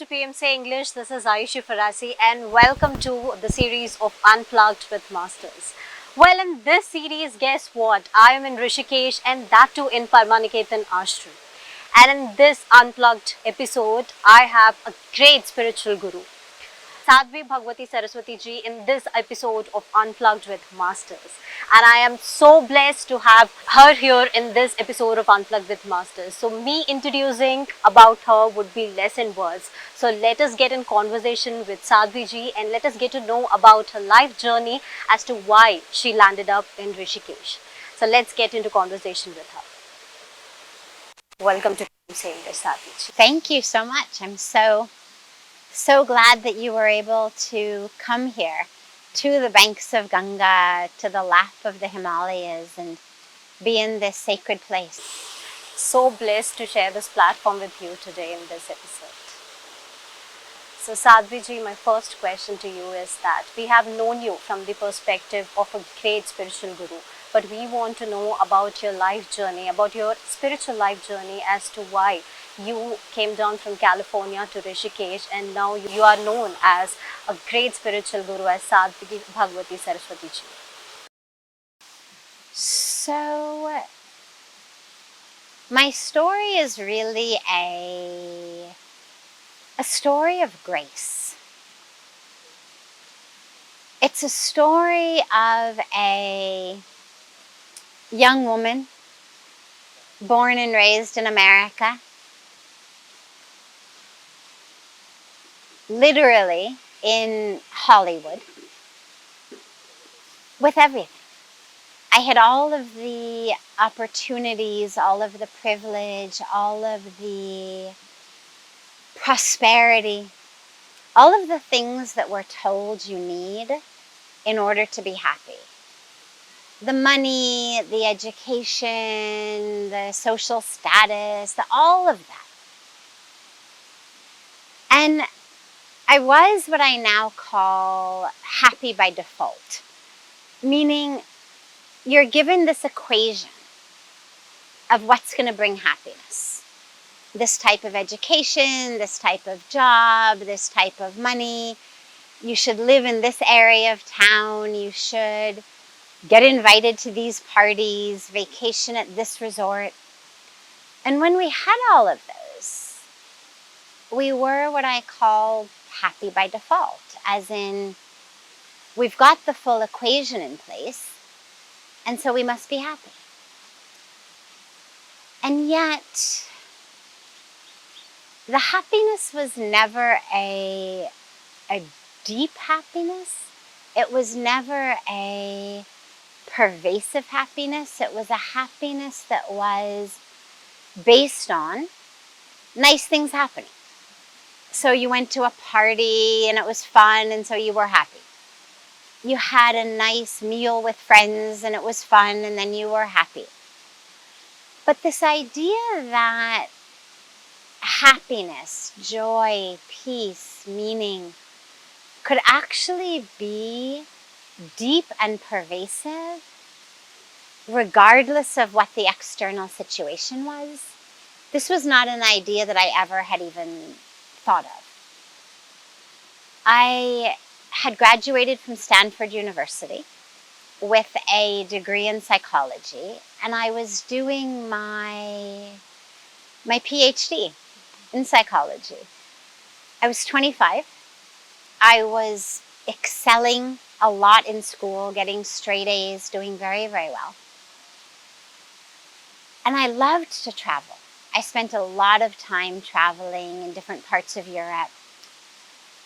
to PMC English. This is Ayushi Pharasi and welcome to the series of Unplugged with Masters. Well, in this series, guess what? I am in Rishikesh and that too in Parmarth Niketan Ashram. And in this Unplugged episode, I have a great spiritual guru, Sadhvi Bhagawati Saraswati Ji, in this episode of Unplugged with Masters. And I am so blessed to have her here in this episode of Unplugged with Masters. So me introducing about her would be less in words. So let us get in conversation with Sadhvi Ji and let us get to know about her life journey as to why she landed up in Rishikesh. So let's get into conversation with her. Welcome to English, Sadhvi Ji. Thank you so much. I'm so glad that you were able to come here to the banks of Ganga, to the lap of the Himalayas, and be in this sacred place. So blessed to share this platform with you today in this episode. So Sadhvi Ji, my first question to you is that we have known you from the perspective of a great spiritual guru, but we want to know about your life journey, about your spiritual life journey as to why you came down from California to Rishikesh and now you are known as a great spiritual guru as Sadhvi Bhagawati Saraswati Ji. So, my story is really a story of grace. It's a story of a young woman born and raised in America, literally in Hollywood, with everything. I had all of the opportunities, all of the privilege, all of the prosperity, all of the things that we're told you need in order to be happy. The money, the education, the social status, all of that. And I was what I now call happy by default, meaning you're given this equation of what's going to bring happiness. This type of education, this type of job, this type of money. You should live in this area of town. You should get invited to these parties, vacation at this resort. And when we had all of those, we were what I call happy by default, as in we've got the full equation in place, and so we must be happy. And yet, the happiness was never a deep happiness. It was never a pervasive happiness. It was a happiness that was based on nice things happening. So you went to a party and it was fun and so you were happy. You had a nice meal with friends and it was fun and then you were happy. But this idea that happiness, joy, peace, meaning could actually be deep and pervasive regardless of what the external situation was, this was not an idea that I ever had even thought of. I had graduated from Stanford University with a degree in psychology, and I was doing my PhD in psychology. I was 25. I was excelling a lot in school, getting straight A's, doing very, very well. And I loved to travel. I spent a lot of time traveling in different parts of Europe.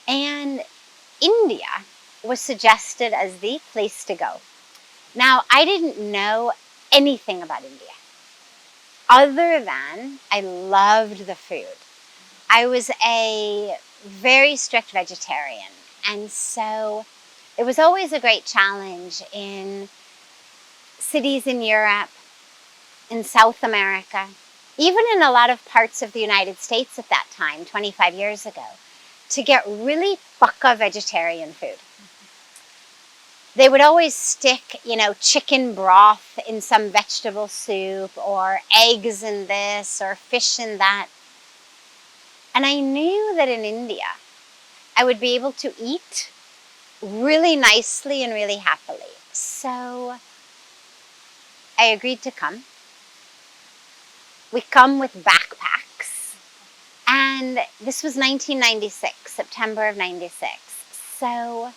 And India was suggested as the place to go. Now, I didn't know anything about India, other than I loved the food. I was a very strict vegetarian, and so it was always a great challenge in cities in Europe, in South America, even in a lot of parts of the United States at that time, 25 years ago, to get really pukka vegetarian food. They would always stick, chicken broth in some vegetable soup or eggs in this or fish in that. And I knew that in India, I would be able to eat really nicely and really happily. So I agreed to come. We come with backpacks. And this was 1996, September of 96. So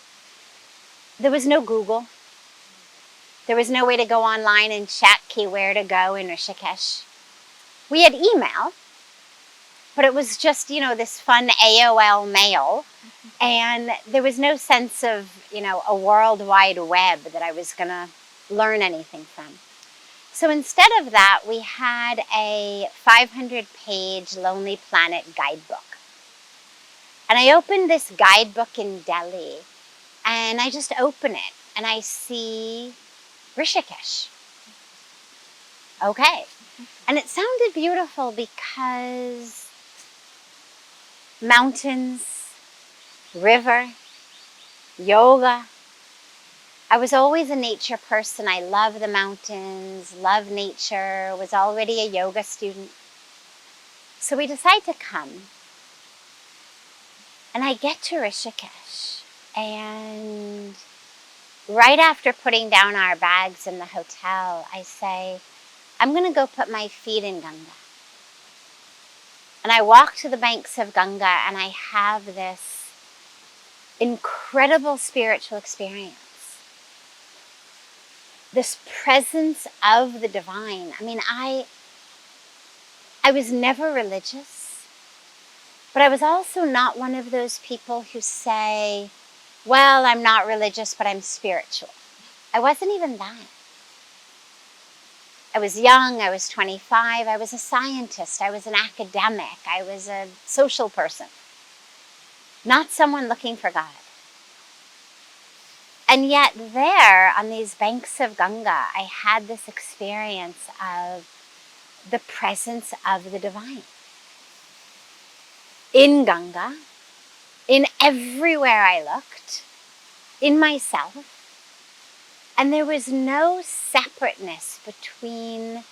there was no Google. There was no way to go online and check where to go in Rishikesh. We had email, but it was just, this fun AOL mail. And there was no sense of, a world wide web that I was going to learn anything from. So instead of that, we had a 500-page Lonely Planet guidebook. And I opened this guidebook in Delhi, and I just open it, and I see Rishikesh. Okay. And it sounded beautiful because mountains, river, yoga. I was always a nature person. I love the mountains, love nature, was already a yoga student. So we decide to come. And I get to Rishikesh, and right after putting down our bags in the hotel, I say, I'm going to go put my feet in Ganga. And I walk to the banks of Ganga, and I have this incredible spiritual experience. This presence of the divine. I mean, I was never religious, but I was also not one of those people who say, well, I'm not religious, but I'm spiritual. I wasn't even that. I was young, I was 25, I was a scientist, I was an academic, I was a social person. Not someone looking for God. And yet there, on these banks of Ganga, I had this experience of the presence of the divine. In Ganga, in everywhere I looked, in myself. And there was no separateness between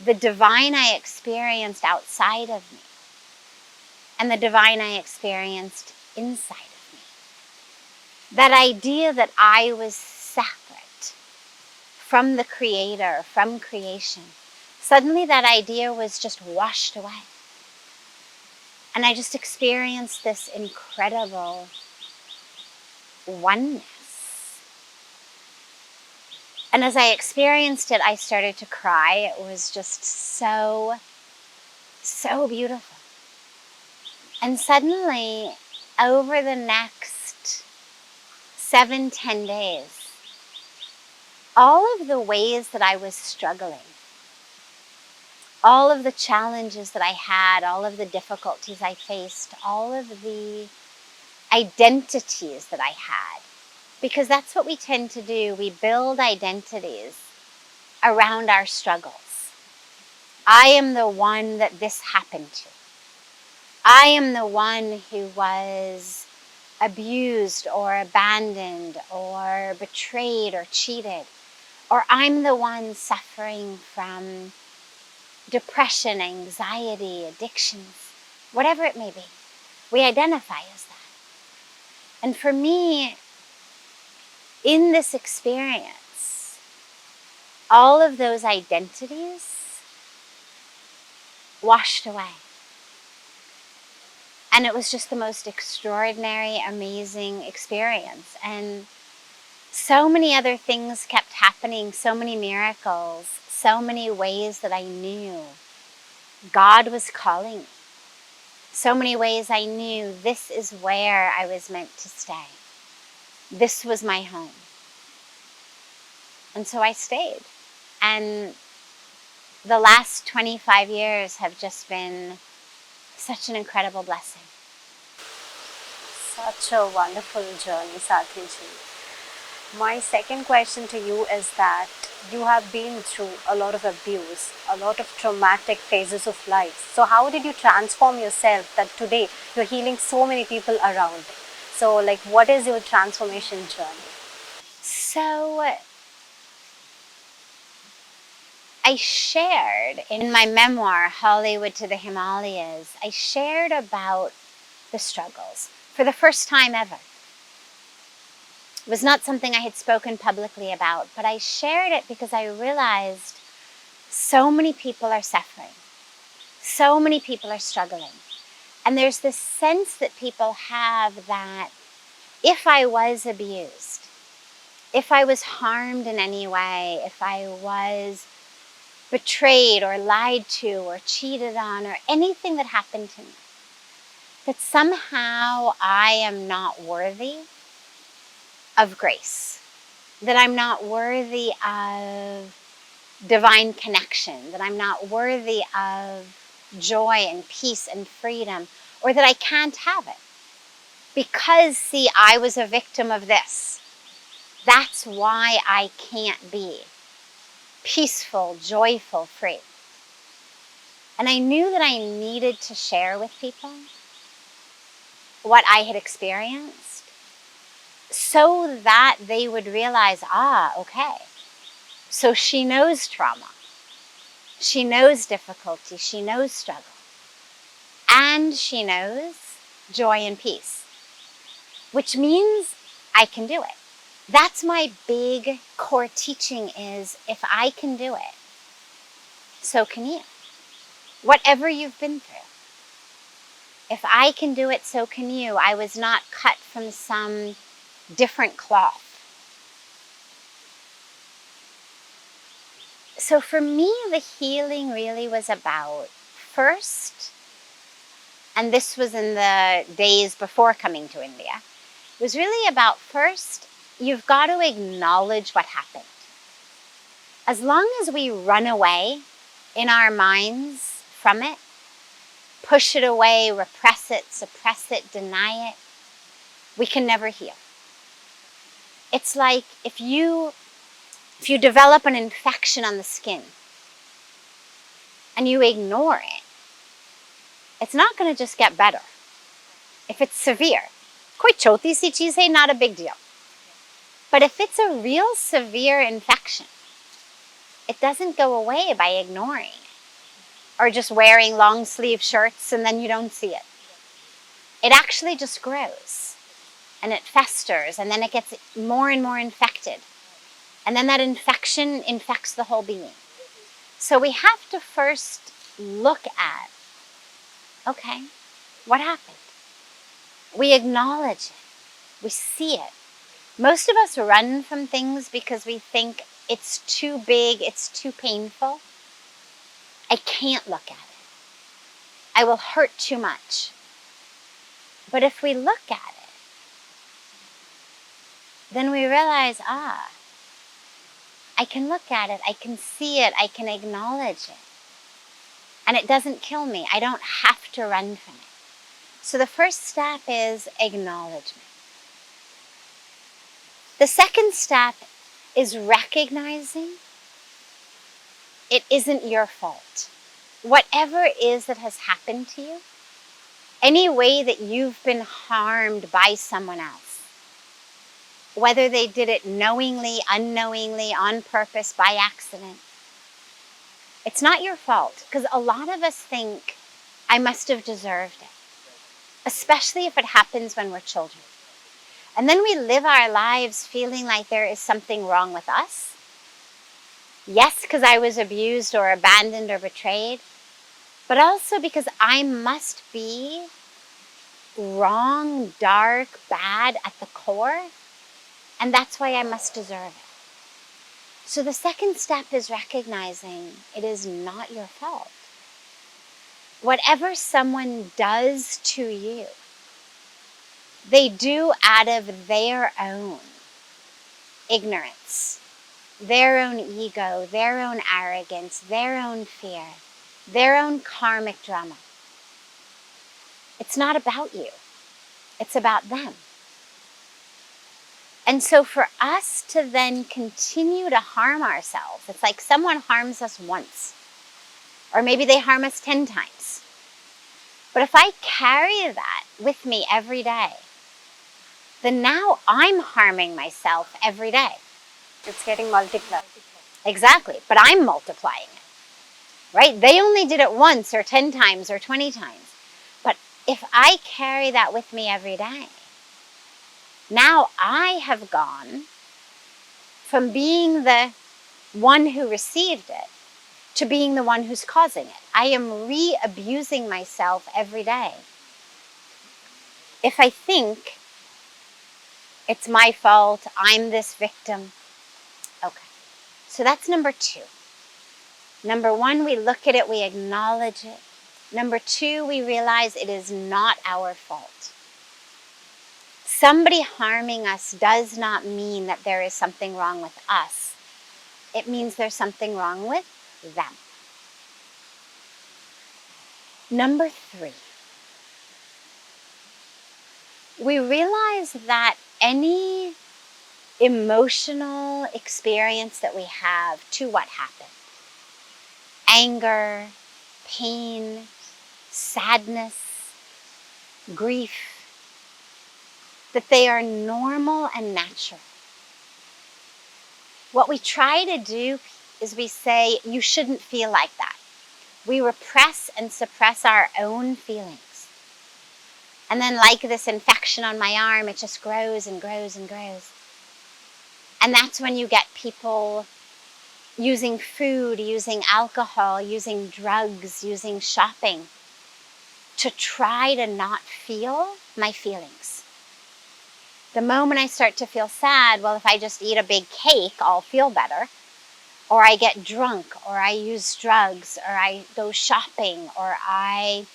the divine I experienced outside of me and the divine I experienced inside of me. That idea that I was separate from the Creator, from creation, suddenly that idea was just washed away. And I just experienced this incredible oneness. And as I experienced it, I started to cry. It was just so, so beautiful. And suddenly, over the next 7-10 days, all of the ways that I was struggling, all of the challenges that I had, all of the difficulties I faced, all of the identities that I had, because that's what we tend to do. We build identities around our struggles. I am the one that this happened to. I am the one who was abused or abandoned or betrayed or cheated. Or I'm the one suffering from depression, anxiety, addictions, whatever it may be. We identify as that. And for me, in this experience, all of those identities washed away. And it was just the most extraordinary, amazing experience. And so many other things kept happening, so many miracles, so many ways that I knew God was calling me. So many ways I knew this is where I was meant to stay. This was my home. And so I stayed. And the last 25 years have just been such an incredible blessing. Such a wonderful journey, Sadhviji. My second question to you is that you have been through a lot of abuse, a lot of traumatic phases of life. So how did you transform yourself that today you're healing so many people around? So what is your transformation journey? So I shared in my memoir, Hollywood to the Himalayas, I shared about the struggles for the first time ever. It was not something I had spoken publicly about, but I shared it because I realized so many people are suffering. So many people are struggling. And there's this sense that people have that if I was abused, if I was harmed in any way, if I was betrayed or lied to or cheated on or anything that happened to me, that somehow I am not worthy of grace, that I'm not worthy of divine connection, that I'm not worthy of joy and peace and freedom, or that I can't have it. Because, see, I was a victim of this. That's why I can't be peaceful, joyful, free. And I knew that I needed to share with people what I had experienced so that they would realize, okay, so she knows trauma. She knows difficulty. She knows struggle. And she knows joy and peace, which means I can do it. That's my big core teaching is if I can do it, so can you. Whatever you've been through. If I can do it, so can you. I was not cut from some different cloth. So for me, the healing really was about first, and this was in the days before coming to India, it was really about first, you've got to acknowledge what happened. As long as we run away in our minds from it, push it away, repress it, suppress it, deny it, we can never heal. It's like if you develop an infection on the skin and you ignore it, it's not going to just get better. If it's severe, koi choti si cheez hai, not a big deal. But if it's a real severe infection, it doesn't go away by ignoring it or just wearing long sleeve shirts and then you don't see it. It actually just grows and it festers and then it gets more and more infected. And then that infection infects the whole being. So we have to first look at, okay, what happened? We acknowledge it. We see it. Most of us run from things because we think it's too big, it's too painful. I can't look at it. I will hurt too much. But if we look at it, then we realize, I can look at it, I can see it, I can acknowledge it. And it doesn't kill me. I don't have to run from it. So the first step is acknowledgement. The second step is recognizing it isn't your fault. Whatever it is that has happened to you, any way that you've been harmed by someone else, whether they did it knowingly, unknowingly, on purpose, by accident, it's not your fault. Because a lot of us think, I must have deserved it. Especially if it happens when we're children. And then we live our lives feeling like there is something wrong with us. Yes, because I was abused or abandoned or betrayed. But also because I must be wrong, dark, bad at the core. And that's why I must deserve it. So the second step is recognizing it is not your fault. Whatever someone does to you, they do out of their own ignorance, their own ego, their own arrogance, their own fear, their own karmic drama. It's not about you. It's about them. And so for us to then continue to harm ourselves, it's like someone harms us once, or maybe they harm us 10 times. But if I carry that with me every day, then now I'm harming myself every day. It's getting multiplied. Exactly. But I'm multiplying it, right? They only did it once or 10 times or 20 times. But if I carry that with me every day, now I have gone from being the one who received it to being the one who's causing it. I am re-abusing myself every day. If I think it's my fault, I'm this victim. Okay, so that's number 2. Number 1, we look at it, we acknowledge it. Number 2, we realize it is not our fault. Somebody harming us does not mean that there is something wrong with us. It means there's something wrong with them. Number 3, we realize that any emotional experience that we have to what happened, anger, pain, sadness, grief, that they are normal and natural. What we try to do is we say, you shouldn't feel like that. We repress and suppress our own feelings. And then like this infection on my arm, it just grows and grows and grows. And that's when you get people using food, using alcohol, using drugs, using shopping to try to not feel my feelings. The moment I start to feel sad, well, if I just eat a big cake, I'll feel better. Or I get drunk, or I use drugs, or I go shopping, or I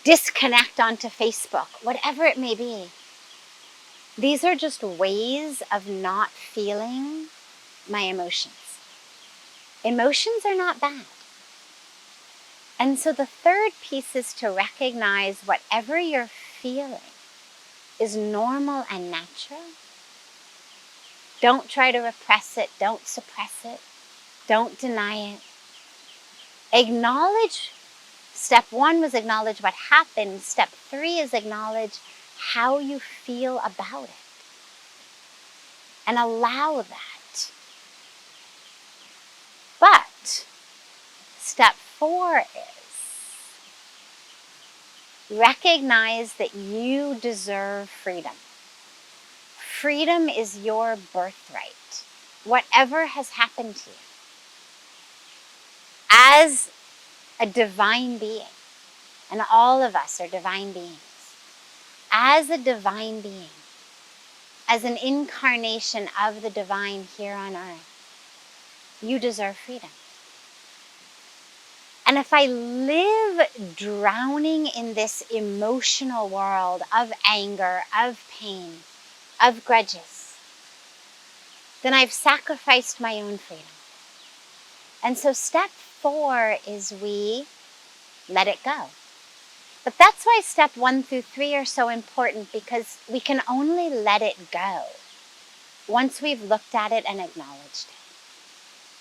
disconnect onto Facebook, whatever it may be. These are just ways of not feeling my emotions. Emotions are not bad. And so the third piece is to recognize whatever you're feeling is normal and natural. Don't try to repress it. Don't suppress it. Don't deny it. Acknowledge. Step 1 was acknowledge what happened. Step 3 is acknowledge how you feel about it. And allow that. But step 4 is recognize that you deserve freedom. Freedom is your birthright. Whatever has happened to you. As a divine being, and all of us are divine beings, as a divine being, as an incarnation of the divine here on earth, you deserve freedom. And if I live drowning in this emotional world of anger, of pain, of grudges, then I've sacrificed my own freedom. And so step 4 is we let it go. But that's why step 1 through 3 are so important, because we can only let it go once we've looked at it and acknowledged it.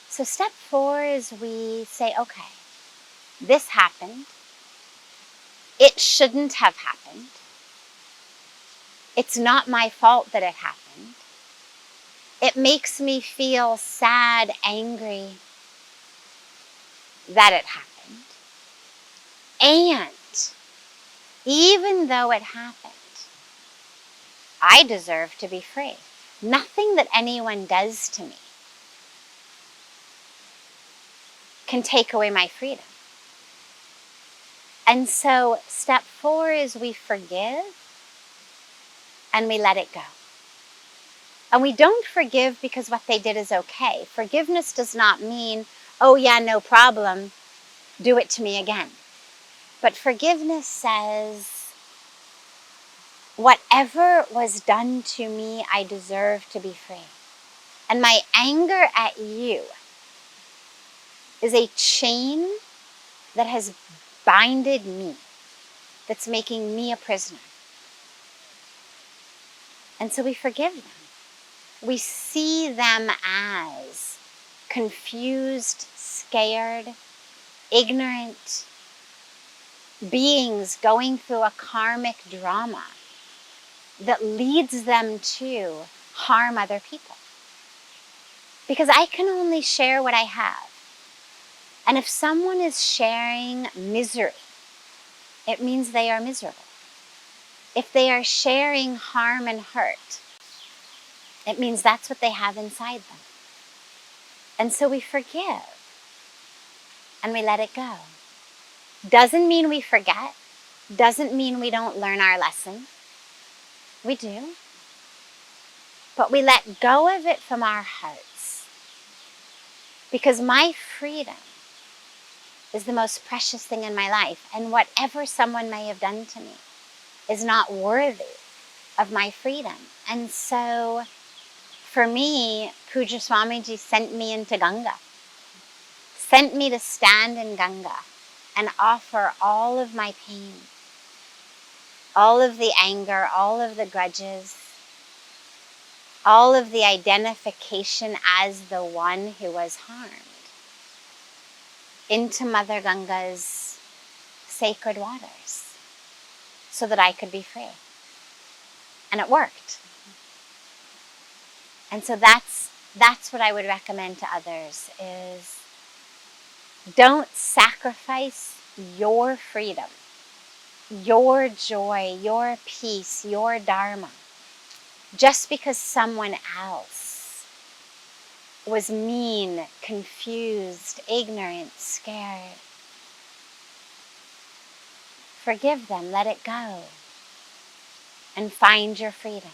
So step 4 is we say, okay, this happened. It shouldn't have happened. It's not my fault that it happened. It makes me feel sad, angry that it happened. And even though it happened, I deserve to be free. Nothing that anyone does to me can take away my freedom. And so step 4 is we forgive and we let it go. And we don't forgive because what they did is okay. Forgiveness does not mean, oh yeah, no problem, do it to me again. But forgiveness says, whatever was done to me, I deserve to be free. And my anger at you is a chain that has binded me, that's making me a prisoner. And so we forgive them. We see them as confused, scared, ignorant beings going through a karmic drama that leads them to harm other people. Because I can only share what I have. And if someone is sharing misery, it means they are miserable. If they are sharing harm and hurt, it means that's what they have inside them. And so we forgive and we let it go. Doesn't mean we forget. Doesn't mean we don't learn our lesson. We do. But we let go of it from our hearts. Because my freedom is the most precious thing in my life. And whatever someone may have done to me is not worthy of my freedom. And so, for me, Pujya Swamiji sent me into Ganga. Sent me to stand in Ganga and offer all of my pain, all of the anger, all of the grudges, all of the identification as the one who was harmed, into Mother Ganga's sacred waters so that I could be free. And it worked. And so that's what I would recommend to others is don't sacrifice your freedom, your joy, your peace, your dharma, just because someone else was mean, confused, ignorant, scared. Forgive them, let it go, and find your freedom.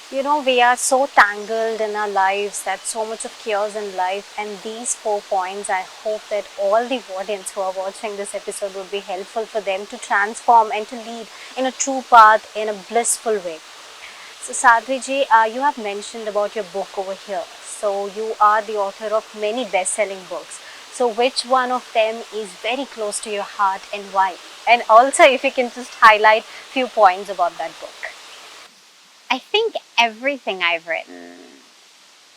You know, we are so tangled in our lives, that so much of chaos in life, and these 4 points, I hope that all the audience who are watching this episode would be helpful for them to transform and to lead in a true path, in a blissful way. So Sadhviji, you have mentioned about your book over here. So you are the author of many best-selling books. So which one of them is very close to your heart and why? And also if you can just highlight few points about that book. I think everything I've written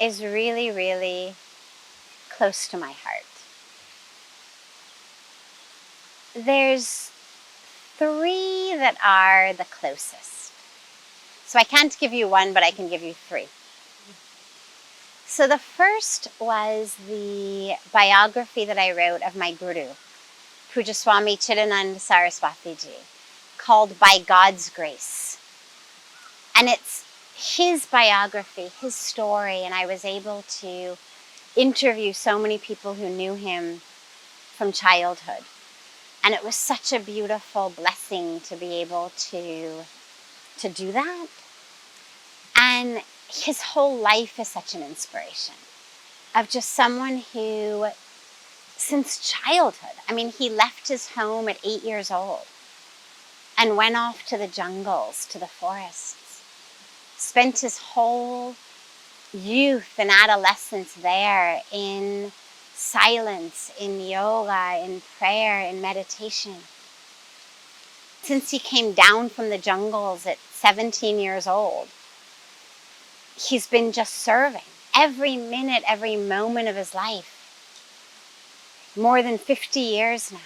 is really, really close to my heart. There's 3 that are the closest. So I can't give you one, but I can give you 3. So the first was the biography that I wrote of my guru, Pujya Swami Chidanand Saraswati Ji, called By God's Grace. And it's his biography, his story, and I was able to interview so many people who knew him from childhood. And it was such a beautiful blessing to be able to do that. And his whole life is such an inspiration of just someone who, since childhood, I mean, he left his home at 8 years old and went off to the jungles, to the forests, spent his whole youth and adolescence there in silence, in yoga, in prayer, in meditation. Since he came down from the jungles at 17 years old, he's been just serving every minute, every moment of his life. More than 50 years now.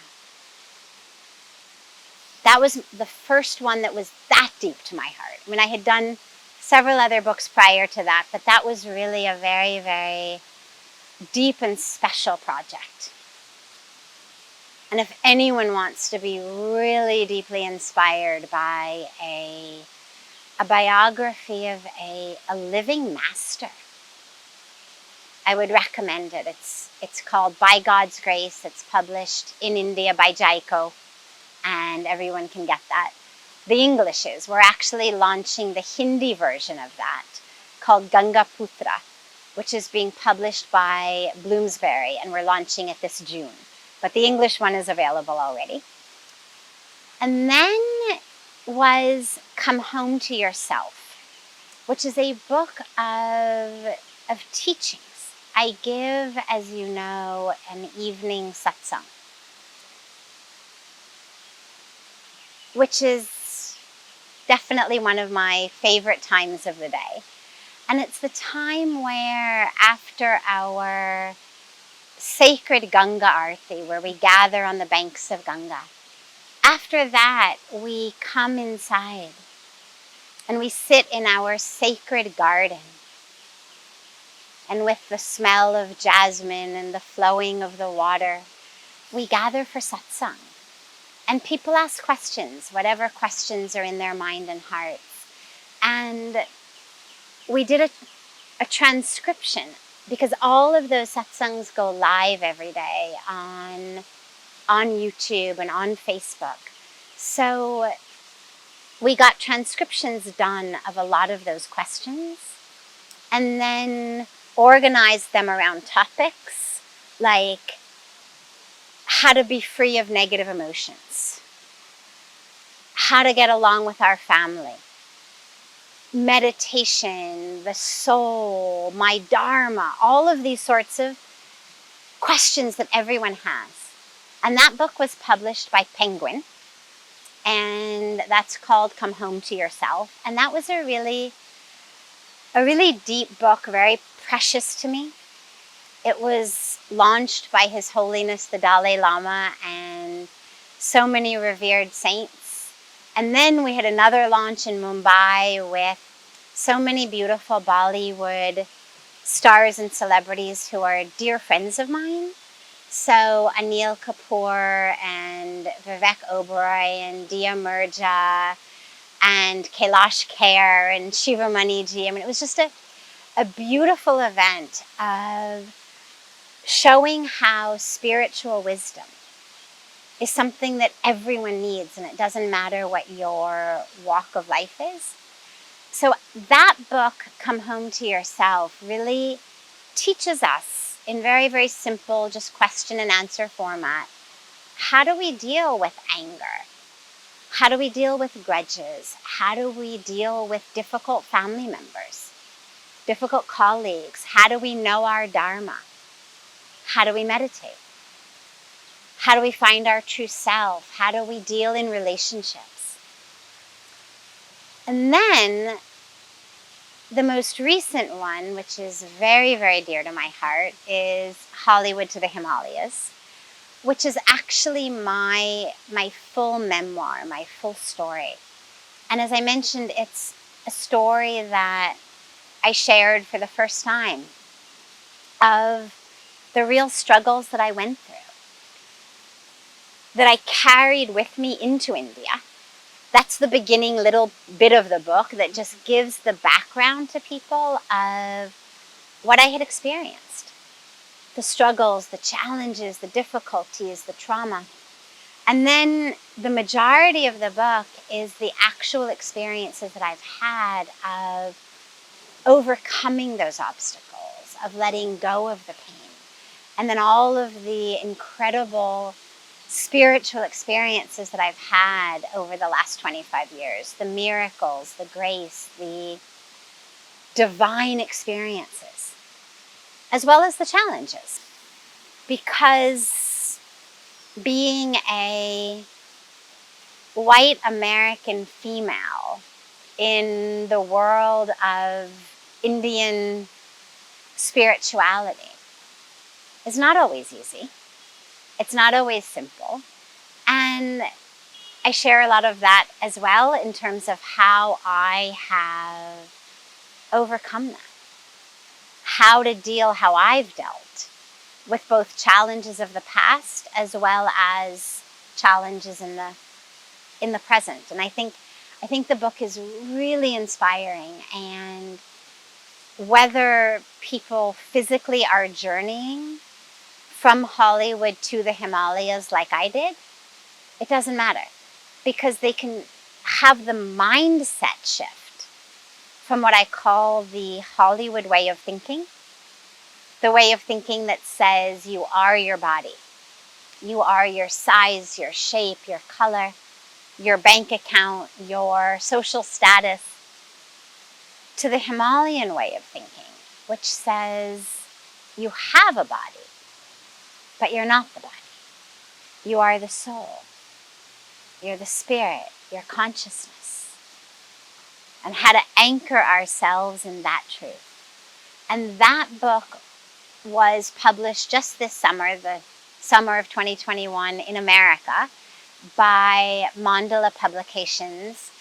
That was the first one that was that deep to my heart. I mean, I had done several other books prior to that, but that was really a very, very deep and special project. And if anyone wants to be really deeply inspired by a biography of a living master, I would recommend it. It's called By God's Grace. It's published in India by Jaiko, and everyone can get that. The English is. We're actually launching the Hindi version of that, called Ganga Putra, which is being published by Bloomsbury, and we're launching it this June. But the English one is available already. And then was Come Home to Yourself, which is a book of teachings. I give, as you know, an evening satsang, which is definitely one of my favorite times of the day. And it's the time where, after our sacred Ganga Arti, where we gather on the banks of Ganga, after that we come inside and we sit in our sacred garden and with the smell of jasmine and the flowing of the water, we gather for satsang. And people ask questions, whatever questions are in their mind and hearts. And we did a transcription, because all of those satsangs go live every day on YouTube and on Facebook. So we got transcriptions done of a lot of those questions, and then organized them around topics like how to be free of negative emotions, how to get along with our family, meditation, the soul, my dharma, all of these sorts of questions that everyone has. And that book was published by Penguin, and that's called Come Home to Yourself. And that was a really deep book, very precious to me. It was launched by His Holiness the Dalai Lama and so many revered saints. And then we had another launch in Mumbai with so many beautiful Bollywood stars and celebrities who are dear friends of mine. So Anil Kapoor and Vivek Oberoi and Dia Mirza and Kailash Kher and Shivamani Ji. I mean, it was just a beautiful event of showing how spiritual wisdom is something that everyone needs, and it doesn't matter what your walk of life is. So that book, Come Home to Yourself, really teaches us in very, very simple, just question and answer format, how do we deal with anger? How do we deal with grudges? How do we deal with difficult family members, difficult colleagues? How do we know our dharma? How do we meditate? How do we find our true self? How do we deal in relationships? And then the most recent one, which is very, very dear to my heart, is Hollywood to the Himalayas, which is actually my full memoir, my full story. And as I mentioned, it's a story that I shared for the first time of the real struggles that I went through, that I carried with me into India. That's the beginning little bit of the book that just gives the background to people of what I had experienced. The struggles, the challenges, the difficulties, the trauma. And then the majority of the book is the actual experiences that I've had of overcoming those obstacles, of letting go of the pain. And then all of the incredible spiritual experiences that I've had over the last 25 years, the miracles, the grace, the divine experiences, as well as the challenges. Because being a white American female in the world of Indian spirituality is not always easy. It's not always simple. And I share a lot of that as well in terms of how I have overcome that. How I've dealt with both challenges of the past as well as challenges in the present. And I think the book is really inspiring, and whether people physically are journeying from Hollywood to the Himalayas like I did, it doesn't matter, because they can have the mindset shift from what I call the Hollywood way of thinking, the way of thinking that says you are your body, you are your size, your shape, your color, your bank account, your social status, to the Himalayan way of thinking, which says you have a body, but you're not the body. You are the soul. You're the spirit, your consciousness. And how to anchor ourselves in that truth. And that book was published just this summer, the summer of 2021 in America, by Mandala Publications.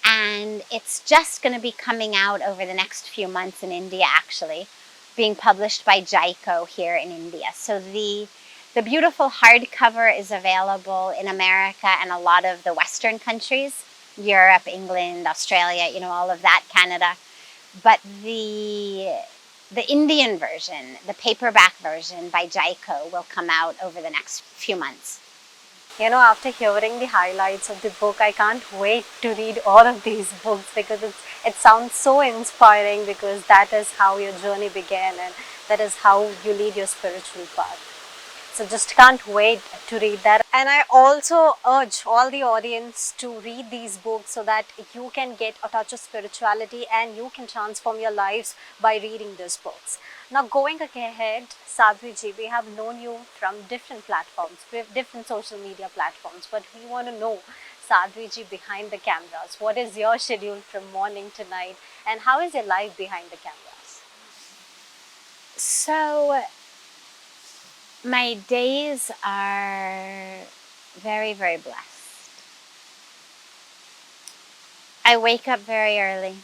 And it's just going to be coming out over the next few months in India, actually, being published by Jaiko here in India. So the beautiful hardcover is available in America and a lot of the Western countries, Europe, England, Australia, all of that, Canada. But the Indian version, the paperback version by Jaiko, will come out over the next few months. After hearing the highlights of the book, I can't wait to read all of these books because it sounds so inspiring, because that is how your journey began and that is how you lead your spiritual path. So just can't wait to read that. And I also urge all the audience to read these books so that you can get a touch of spirituality and you can transform your lives by reading these books. Now going ahead, Sadhviji, we have known you from different platforms, different social media platforms, but we want to know Sadhviji behind the cameras. What is your schedule from morning to night, and how is your life behind the cameras? So my days are very, very blessed. I wake up very early.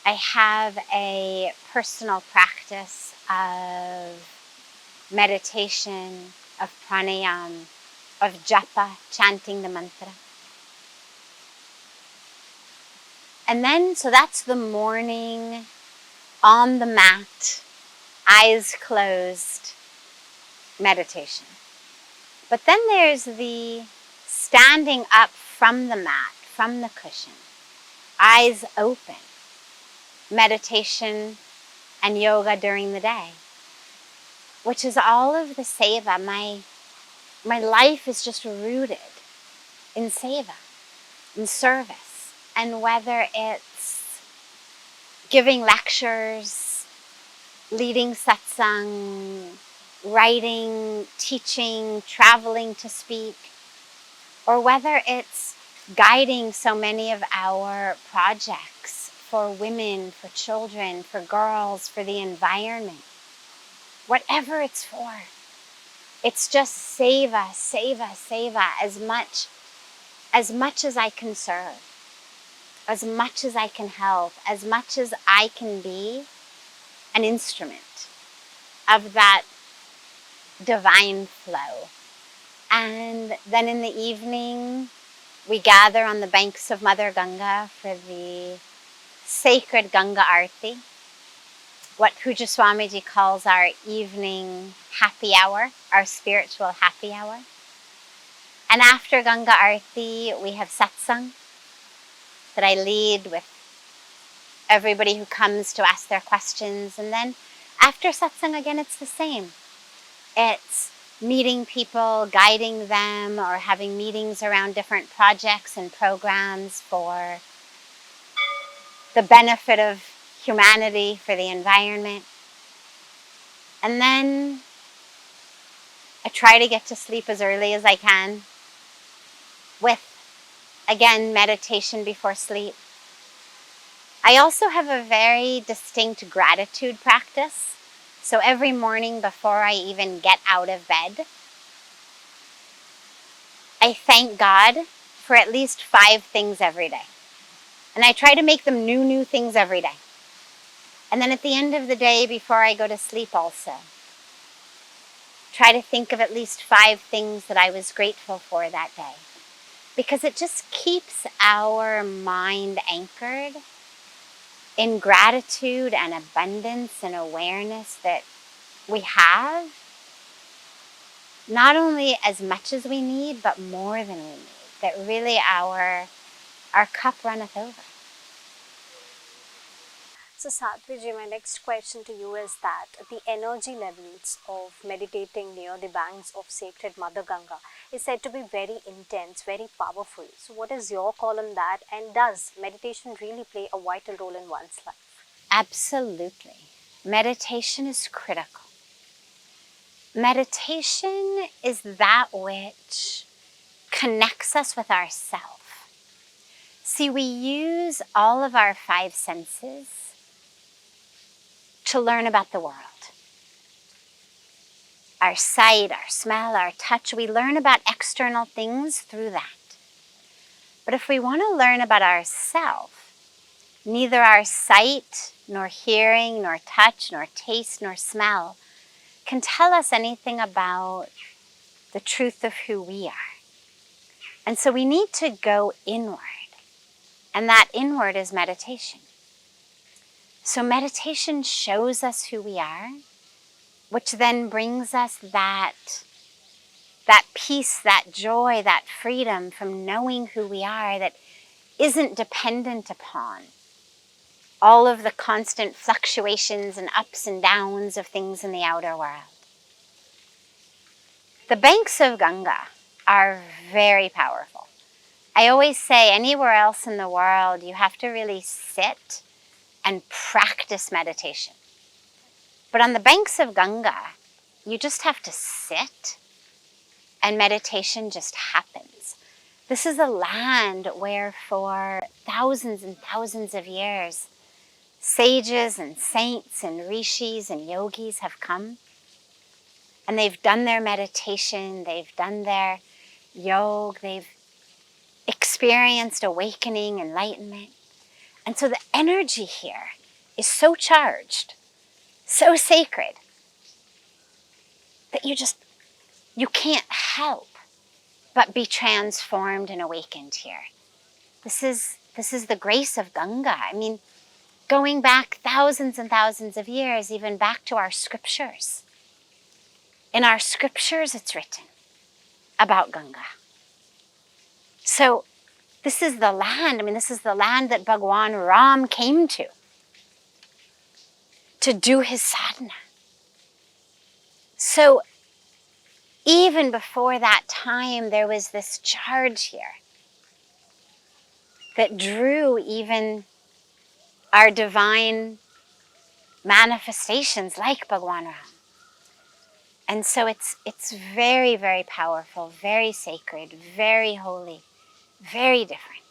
I have a personal practice of meditation, of pranayama, of japa, chanting the mantra. And then, so that's the morning, on the mat, eyes closed, meditation. But then there's the standing up from the mat, from the cushion, eyes open, meditation and yoga during the day, which is all of the seva. My life is just rooted in seva, in service. And whether it's giving lectures, leading satsang, writing, teaching, traveling to speak, or whether it's guiding so many of our projects for women, for children, for girls, for the environment, whatever it's for, it's just seva, seva, seva, as much as I can serve, as much as I can help, as much as I can be an instrument of that divine flow. And then in the evening, we gather on the banks of Mother Ganga for the sacred Ganga Arti, what Pujya Swamiji calls our evening happy hour, our spiritual happy hour. And after Ganga Arti, we have satsang that I lead with everybody who comes to ask their questions. And then after satsang, again, it's the same. It's meeting people, guiding them, or having meetings around different projects and programs for the benefit of humanity, for the environment. And then I try to get to sleep as early as I can with, again, meditation before sleep. I also have a very distinct gratitude practice. So every morning before I even get out of bed, I thank God for at least 5 things every day. And I try to make them new things every day. And then at the end of the day, before I go to sleep also, try to think of at least 5 things that I was grateful for that day. Because it just keeps our mind anchored in gratitude and abundance and awareness that we have not only as much as we need, but more than we need. That really our cup runneth over. So Sadhviji, my next question to you is that the energy levels of meditating near the banks of sacred Mother Ganga is said to be very intense, very powerful. So what is your call on that, and does meditation really play a vital role in one's life? Absolutely. Meditation is critical. Meditation is that which connects us with ourself. See, we use all of our 5 senses to learn about the world. Our sight, our smell, our touch, we learn about external things through that. But if we want to learn about ourselves, Neither our sight, nor hearing, nor touch, nor taste, nor smell can tell us anything about the truth of who we are. And so we need to go inward. And that inward is meditation. So meditation shows us who we are, which then brings us that peace, that joy, that freedom from knowing who we are that isn't dependent upon all of the constant fluctuations and ups and downs of things in the outer world. The banks of Ganga are very powerful. I always say anywhere else in the world, you have to really sit and practice meditation. But on the banks of Ganga, you just have to sit and meditation just happens. This is a land where for thousands and thousands of years, sages and saints and rishis and yogis have come. And they've done their meditation, they've done their yoga, they've experienced awakening, enlightenment. And so the energy here is so charged, so sacred, that you can't help but be transformed and awakened here. This is the grace of Ganga. I mean, going back thousands and thousands of years, even back to our scriptures. In our scriptures, it's written about Ganga. So this is the land, this is the land that Bhagwan Ram came to do his sadhana. So even before that time, there was this charge here that drew even our divine manifestations like Bhagwan Ram. And so it's very, very powerful, very sacred, very holy, very different.